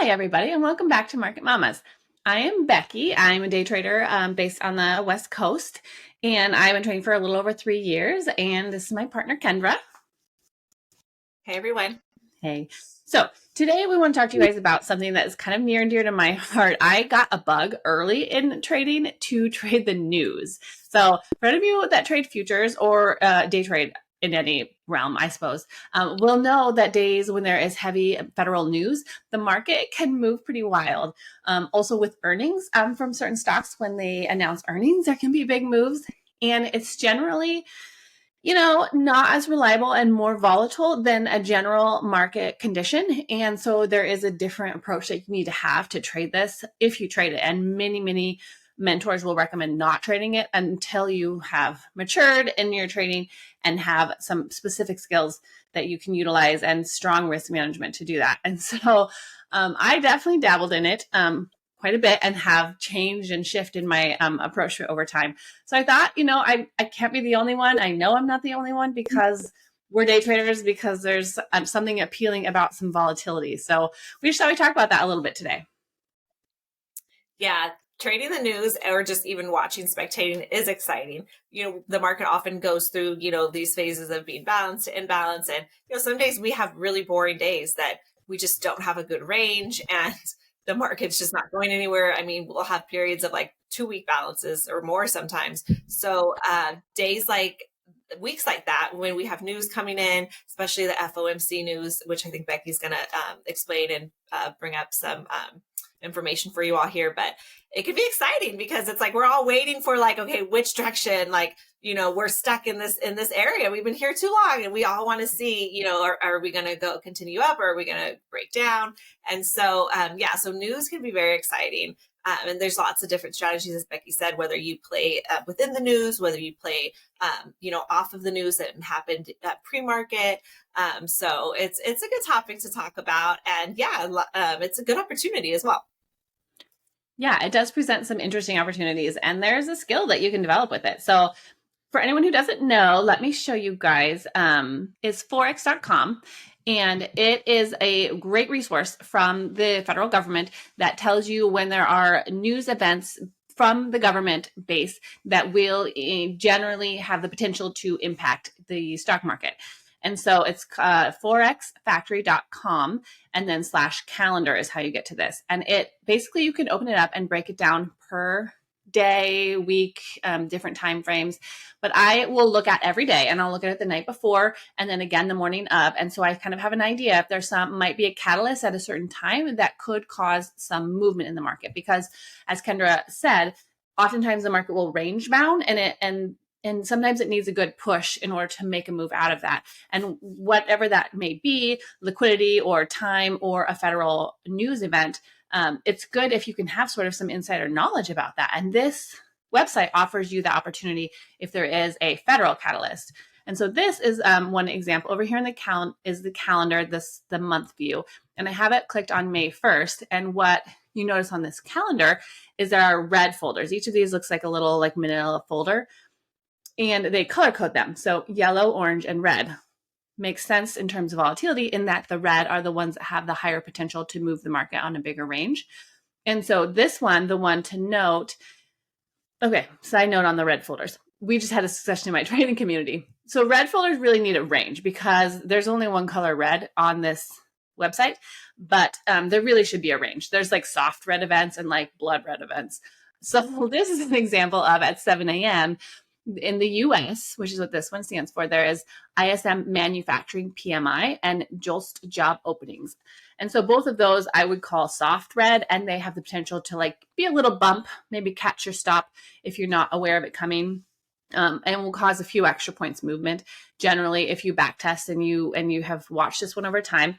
Hi, everybody, and welcome back to Market Mamas. I am Becky. I'm a day trader based on the West Coast, and I've been trading for a little over 3 years, and this is my partner, Kendra. Hey, everyone. Hey. So today we want to talk to you guys about something that is kind of near and dear to my heart. I got a bug early in trading to trade the news. So for any of you that trade futures or day trade in any realm, I suppose, will know that days when there is heavy federal news, the market can move pretty wild. Also with earnings from certain stocks, when they announce earnings, there can be big moves. And it's generally not as reliable and more volatile than a general market condition. And so there is a different approach that you need to have to trade this if you trade it. And many mentors will recommend not trading it until you have matured in your trading and have some specific skills that you can utilize and strong risk management to do that. And so I definitely dabbled in it quite a bit and have changed and shifted my approach to it over time. So I thought, I can't be the only one. I know I'm not the only one because we're day traders, because there's something appealing about some volatility. So we just thought we'd talk about that a little bit today. Yeah, trading the news or just even watching, spectating is exciting. The market often goes through, these phases of being balanced to imbalance. And, some days we have really boring days that we just don't have a good range and the market's just not going anywhere. I mean, we'll have periods of like 2-week balances or more sometimes. So weeks like that, when we have news coming in, especially the FOMC news, which I think Becky's going to explain and bring up some information for you all here, but it can be exciting because it's like we're all waiting for okay, which direction, we're stuck in this area. We've been here too long and we all want to see, are we going to continue up, or are we going to break down? And so so news can be very exciting. And there's lots of different strategies, as Becky said, whether you play within the news, whether you play, off of the news that happened pre-market. So it's a good topic to talk about. And it's a good opportunity as well. Yeah, it does present some interesting opportunities, and there's a skill that you can develop with it. So for anyone who doesn't know, let me show you guys. It's forex.com. And it is a great resource from the federal government that tells you when there are news events from the government base that will generally have the potential to impact the stock market. And so it's forexfactory.com and then /calendar is how you get to this. And it basically, you can open it up and break it down per day, week, different time frames. But I will look at every day, and I'll look at it the night before and then again the morning of. And so I kind of have an idea if there's might be a catalyst at a certain time that could cause some movement in the market. Because as Kendra said, oftentimes the market will range bound and sometimes it needs a good push in order to make a move out of that. And whatever that may be, liquidity or time or a federal news event, it's good if you can have sort of some insider knowledge about that. And this website offers you the opportunity if there is a federal catalyst. And so this is one example. Over here in the is the calendar, the month view. And I have it clicked on May 1st. And what you notice on this calendar is there are red folders. Each of these looks like a little manila folder. And they color code them. So yellow, orange, and red makes sense in terms of volatility, in that the red are the ones that have the higher potential to move the market on a bigger range. And so this one, the one to note, okay, side note on the red folders. We just had a succession in my trading community. So red folders really need a range because there's only one color red on this website, but there really should be a range. There's soft red events and blood red events. So this is an example of at 7 a.m., in the US, which is what this one stands for, there is ISM manufacturing PMI and JOLST job openings. And so both of those I would call soft red, and they have the potential to be a little bump, maybe catch your stop if you're not aware of it coming, and will cause a few extra points movement generally if you back test and you have watched this one over time.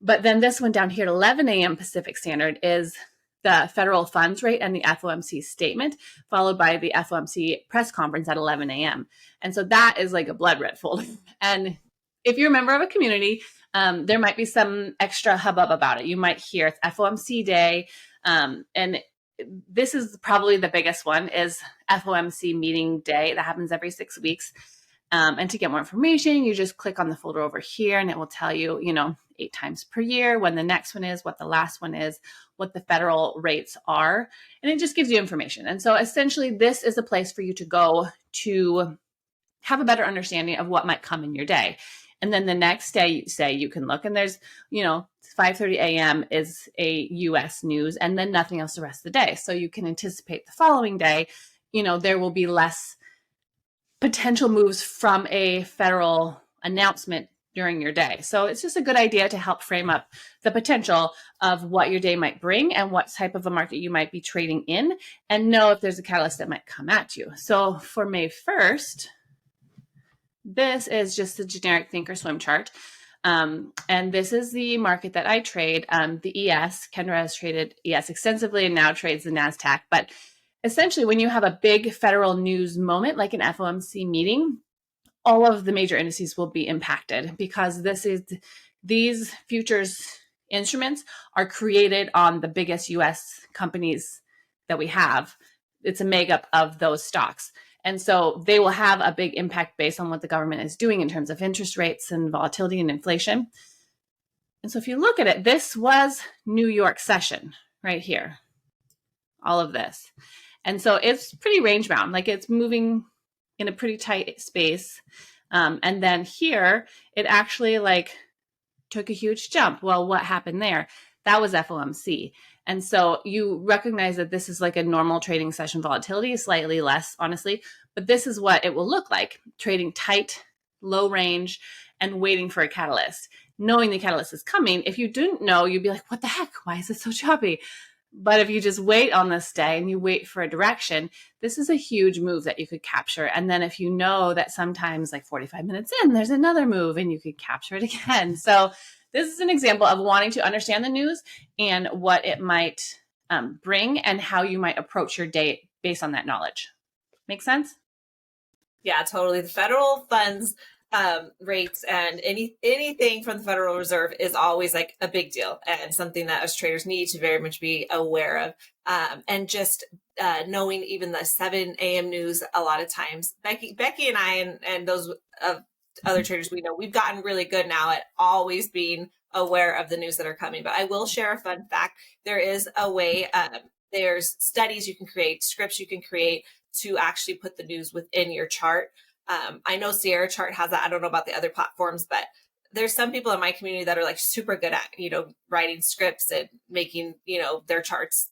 But then this one down here at 11 a.m. Pacific Standard is the federal funds rate and the FOMC statement, followed by the FOMC press conference at 11 a.m. And so that is like a blood red folder. And if you're a member of a community, there might be some extra hubbub about it. You might hear it's FOMC day. And this is probably the biggest one, is FOMC meeting day. That happens every 6 weeks. And to get more information, you just click on the folder over here and it will tell you, 8 times per year, when the next one is, what the last one is, what the federal rates are, and it just gives you information. And so essentially this is a place for you to go to have a better understanding of what might come in your day. And then the next day, say you can look, and there's, 5:30 a.m. is a U.S. news, and then nothing else the rest of the day. So you can anticipate the following day, there will be less potential moves from a federal announcement during your day. So it's just a good idea to help frame up the potential of what your day might bring and what type of a market you might be trading in, and know if there's a catalyst that might come at you. So for May 1st, this is just a generic Thinkorswim chart. And this is the market that I trade, the ES. Kendra has traded ES extensively and now trades the NASDAQ. But essentially, when you have a big federal news moment, like an FOMC meeting, all of the major indices will be impacted, because these futures instruments are created on the biggest US companies that we have. It's a makeup of those stocks. And so they will have a big impact based on what the government is doing in terms of interest rates and volatility and inflation. And so if you look at it, this was New York session right here, all of this. And so it's pretty range bound, like it's moving in a pretty tight space. And then here, it actually took a huge jump. Well, what happened there? That was FOMC. And so you recognize that this is like a normal trading session volatility, slightly less, honestly, but this is what it will look like, trading tight, low range, and waiting for a catalyst. Knowing the catalyst is coming, if you didn't know, you'd be like, what the heck? Why is it so choppy? But if you just wait on this day and you wait for a direction, this is a huge move that you could capture. And then if you know that sometimes 45 minutes in, there's another move and you could capture it again. So this is an example of wanting to understand the news and what it might bring and how you might approach your day based on that knowledge. Make sense? Yeah, totally. The federal funds rates and anything from the Federal Reserve is always a big deal, and something that us traders need to very much be aware of. And just knowing even the 7 a.m. news, a lot of times, Becky and I and those other traders we know, we've gotten really good now at always being aware of the news that are coming. But I will share a fun fact. There is a way, there's studies you can create, scripts you can create to actually put the news within your chart. I know Sierra Chart has that. I don't know about the other platforms, but there's some people in my community that are super good at, writing scripts and making, their charts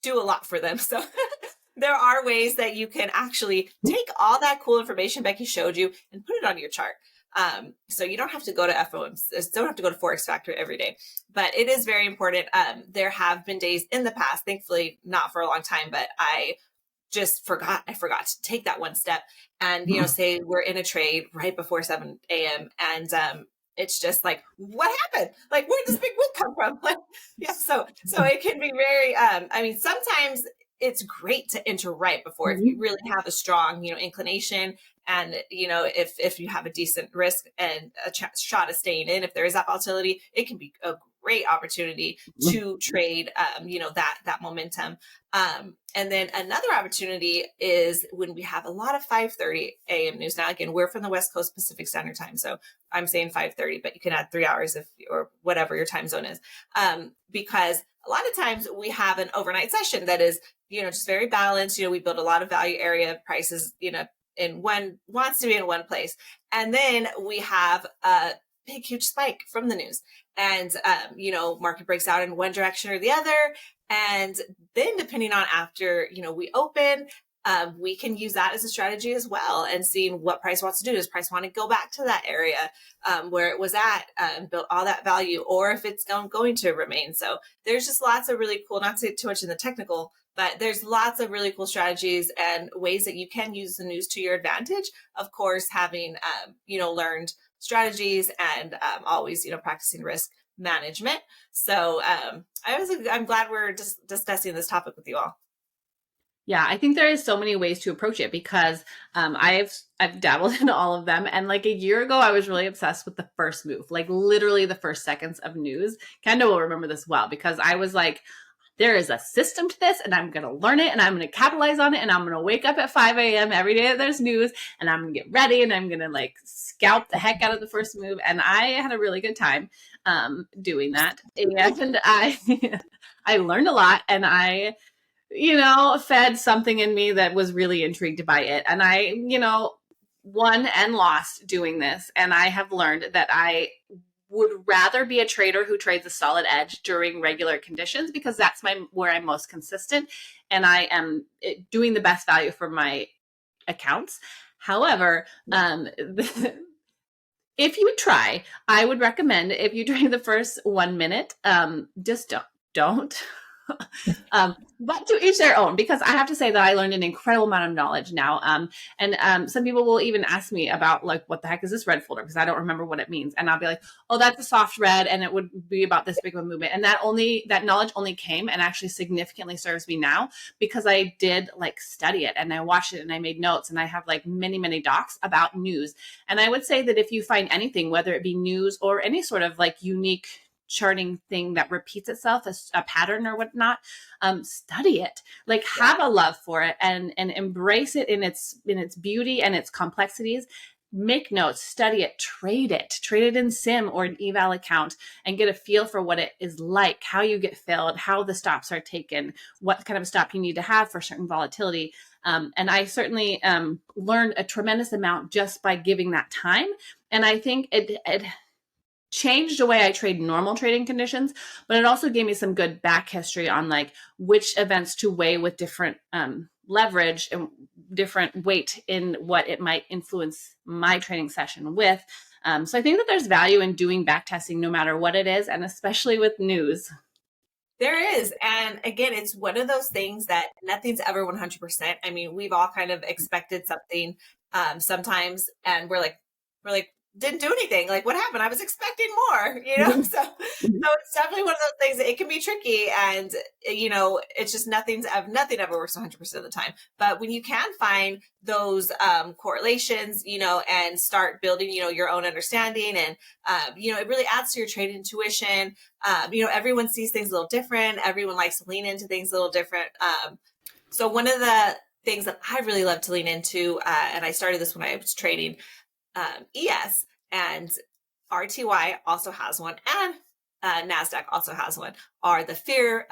do a lot for them. So there are ways that you can actually take all that cool information Becky showed you and put it on your chart. So you don't have to go to FOMC, don't have to go to Forex Factor every day, but it is very important. There have been days in the past, thankfully not for a long time, but I forgot to take that one step and, say we're in a trade right before 7 a.m. and, it's just what happened? Where did this big win come from? Yeah. So it can be very, sometimes it's great to enter right before if you really have a strong, inclination. And, if you have a decent risk and a shot of staying in, if there is that volatility, it can be a great opportunity to trade, that momentum. And then another opportunity is when we have a lot of 5:30 a.m. news. Now, again, we're from the West Coast Pacific Standard Time, so I'm saying 5:30, but you can add 3 hours or whatever your time zone is, because a lot of times we have an overnight session that is, just very balanced. We build a lot of value area prices, wants to be in one place. And then we have a big, huge spike from the news. And, market breaks out in one direction or the other. And then depending on after, we open, we can use that as a strategy as well, and seeing what price wants to do. Does price want to go back to that area where it was at, build all that value, or if it's going to remain. So there's just lots of really cool, not to get too much in the technical, but there's lots of really cool strategies and ways that you can use the news to your advantage. Of course, having, learned strategies and always, practicing risk management. So I'm glad we're just discussing this topic with you all. Yeah, I think there is so many ways to approach it, because I've dabbled in all of them. And a year ago, I was really obsessed with the first move, literally the first seconds of news. Kendra will remember this well, because I was there is a system to this, and I'm going to learn it, and I'm going to capitalize on it, and I'm going to wake up at 5 a.m. every day that there's news, and I'm going to get ready, and I'm going to like scalp the heck out of the first move. And I had a really good time doing that. And I learned a lot, and I fed something in me that was really intrigued by it. And I, won and lost doing this. And I have learned that I would rather be a trader who trades a solid edge during regular conditions, because that's where I'm most consistent, and I am doing the best value for my accounts. However, if you try, I would recommend, if you trade the first 1 minute, just don't. But to each their own, because I have to say that I learned an incredible amount of knowledge now. And some people will even ask me about like, what the heck is this red folder? Because I don't remember what it means. And I'll be like, oh, that's a soft red. And it would be about this big of a movement. And that knowledge only came and actually significantly serves me now, because I did like study it, and I watched it, and I made notes, and I have like many, many docs about news. And I would say that if you find anything, whether it be news or any sort of like unique charting thing that repeats itself, a pattern or whatnot, study it, like have a love for it, and embrace it in its beauty and its complexities. Make notes, study it, trade it in sim or an eval account, and get a feel for what it is like, how you get filled, how the stops are taken, what kind of a stop you need to have for certain volatility. And I certainly learned a tremendous amount just by giving that time. And I think it changed the way I trade normal trading conditions, but it also gave me some good back history on like which events to weigh with different leverage and different weight in what it might influence my trading session with. So I think that there's value in doing back testing no matter what it is, and especially with news. There is. And again, it's one of those things that nothing's ever 100%. I mean, we've all kind of expected something sometimes, and we're like, didn't do anything. Like, what happened? I was expecting more, So it's definitely one of those things that it can be tricky, and it's just nothing ever works 100% of the time. But when you can find those correlations, and start building, your own understanding, and it really adds to your trade intuition. Everyone sees things a little different. Everyone likes to lean into things a little different. So one of the things that I really love to lean into, and I started this when I was trading ES, and RTY also has one, and NASDAQ also has one, are the fear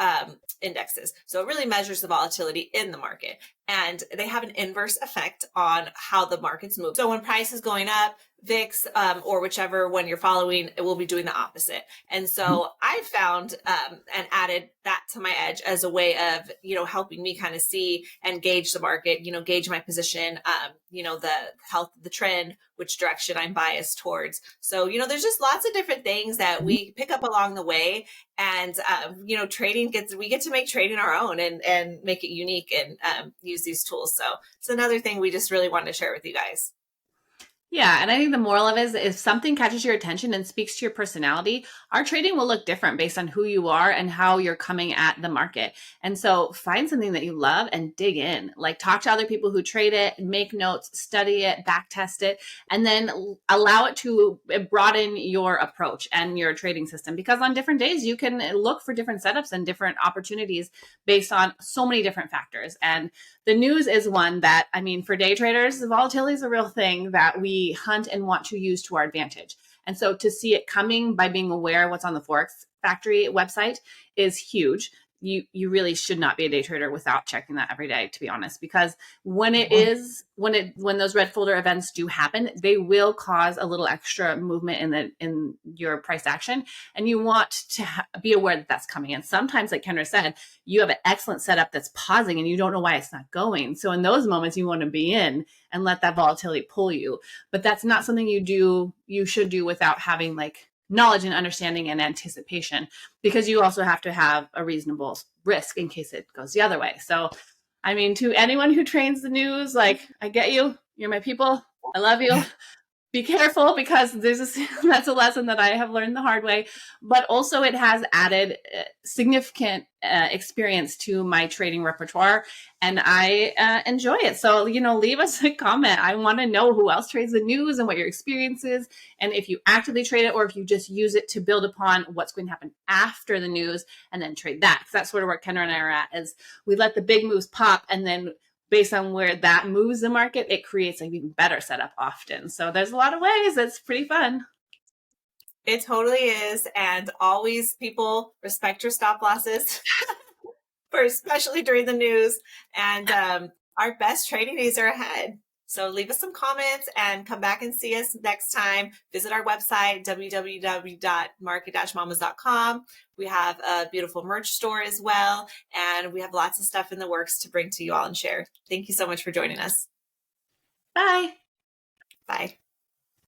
indexes. So it really measures the volatility in the market, and they have an inverse effect on how the markets move. So when price is going up, VIX or whichever one you're following, it will be doing the opposite. And so I found and added that to my edge as a way of, helping me kind of see and gauge the market, gauge my position, the health of the trend, which direction I'm biased towards. So, there's just lots of different things that we pick up along the way. And, trading we get to make trading our own and make it unique, and use these tools. So it's another thing we just really wanted to share with you guys. Yeah. And I think the moral of it is, if something catches your attention and speaks to your personality, our trading will look different based on who you are and how you're coming at the market. And so find something that you love and dig in, like talk to other people who trade it, make notes, study it, back test it, and then allow it to broaden your approach and your trading system. Because on different days, you can look for different setups and different opportunities based on so many different factors. And the news is one that, for day traders, the volatility is a real thing that we hunt and want to use to our advantage. And so to see it coming by being aware of what's on the Forex Factory website is huge. You really should not be a day trader without checking that every day, to be honest, because when when those red folder events do happen, they will cause a little extra movement in your price action, and you want to be aware that that's coming. And sometimes, like Kendra said, you have an excellent setup that's pausing and you don't know why it's not going. So in those moments, you want to be in and let that volatility pull you. But that's not something you should do without having like knowledge and understanding and anticipation, because you also have to have a reasonable risk in case it goes the other way. So, to anyone who trains the news, like, I get you. You're my people. I love you. be careful because that's a lesson that I have learned the hard way. But also, it has added significant experience to my trading repertoire, and I enjoy it. So, leave us a comment. I want to know who else trades the news and what your experience is, and if you actively trade it or if you just use it to build upon what's going to happen after the news and then trade that. Because that's sort of where Kendra and I are at. Is we let the big moves pop, and then based on where that moves the market, it creates an even better setup often. So there's a lot of ways. It's pretty fun. It totally is. And always, people, respect your stop losses, especially during the news. And our best trading days are ahead. So leave us some comments and come back and see us next time. Visit our website, www.market-mamas.com. We have a beautiful merch store as well. And we have lots of stuff in the works to bring to you all and share. Thank you so much for joining us. Bye. Bye.